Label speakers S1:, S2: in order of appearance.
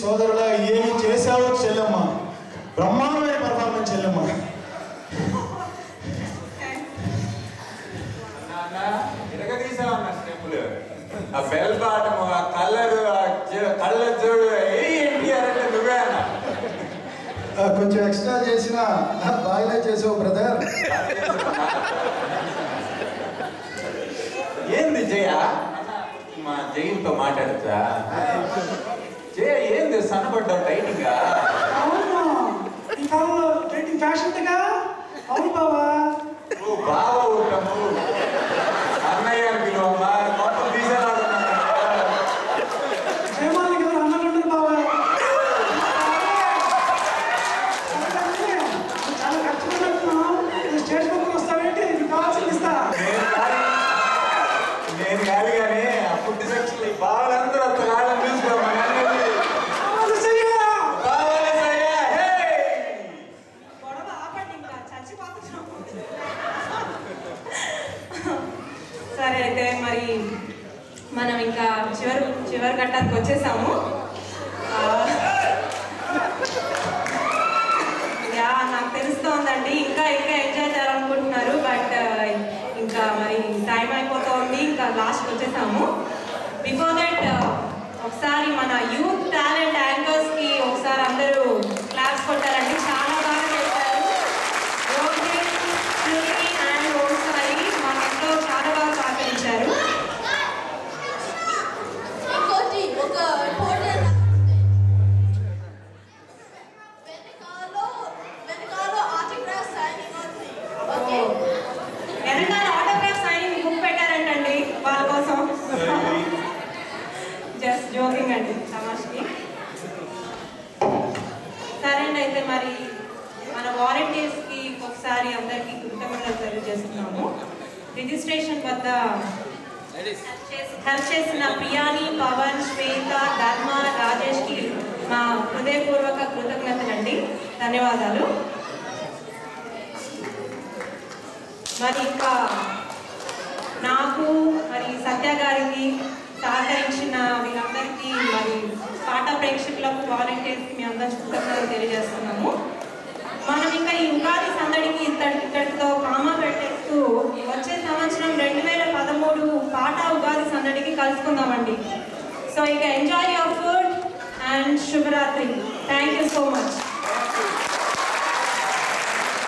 S1: సోదరుడా ఏమి చేశావో చెల్లెమ్మ, బ్రహ్మాండమైన పర్ఫార్మెన్స్ చెల్లెమ్మ.
S2: ఇరగదీసామన్న స్టెప్పులు, ఆ బెల్ బాటం, ఆ కలరు, ఆ కళ్ళ జోడు, ఎన్టీఆర్ అంటే నువ్వే అన్న.
S1: కొంచెం ఎక్స్ట్రా చేసిన బాగా చేసావు బ్రదర్.
S2: ఏంది జయ? మా జయంతో మాట్లాడతా. జయ ఏంది సన్నపడ్డావు టైట్గా?
S3: అవును, ఈ కాలంలో డేటింగ్ ఫ్యాషన్గా. అవును బావా.
S2: ఓ బావ ఊటము అన్నయ్య పిలువమ్మా, మొత్తం తీసేలాగా
S3: ప్రేమానికి అన్నలు ఉండరు బావా. చాలా కష్టపడుతున్నావు. స్టేజ్ పక్కన వస్తావేంటి? నీకు కావాల్సింది ఇస్తా.
S2: నేను కాదు కానీ ఆ ఫుడ్ సెక్షన్ బావలందరూ కాలం చూసుకోమని
S4: సరే. అయితే మరి మనం ఇంకా చివరి ఘట్టానికి వచ్చేసాము. నాకు తెలుస్తోందండి ఇంకా ఎంజాయ్ చేయాలనుకుంటున్నారు. బట్ ఇంకా మరి టైం అయిపోతుంది, ఇంకా లాస్ట్కి వచ్చేసాము. బిఫోర్ దట్ ఒకసారి మన యూత్ టాలెంట్ యాంకర్స్కి ఒకసారి అందరూ క్లాప్స్ కొట్టారండి. చాలా బాగా చేశారు. అండ్ ఒకసారి మన ఇంట్లో చాలా బాగా సహకరించారు. వెనకాల ఆటోగ్రాఫ్ సైనింగ్ బుక్ పెట్టారంటండి వాళ్ళ కోసం. జస్ట్ జోకింగ్ అండి, తమాష్కి. సరే అండి, అయితే మరి మన వాలంటీర్స్కి ఒకసారి అందరికీ కృతజ్ఞతలు తెలియజేస్తున్నాము. రిజిస్ట్రేషన్ వద్ద హెల్ప్ చేసిన ప్రియాని, పవన్, శ్వేత, ధర్మ, రాజేష్కి మా హృదయపూర్వక కృతజ్ఞతలండి. ధన్యవాదాలు. మరి ఇంకా నాకు మరి సత్య గారికి సహకరించిన వీళ్ళందరికీ, మరి పాట ప్రేక్షకులకు, వాలంటీర్స్కి మీ అందరి కృతజ్ఞతలు తెలియజేస్తున్నాము. మనం ఇంకా ఈ ఉగాది సందడికి ఇక్కడితో కామా పెట్టేస్తూ వచ్చే సంవత్సరం 2013 పాట ఉగాది సందడికి కలుసుకుందామండి. సో ఇక ఎంజాయ్ యువర్ ఫుడ్ అండ్ శుభరాత్రి. Thank you so much.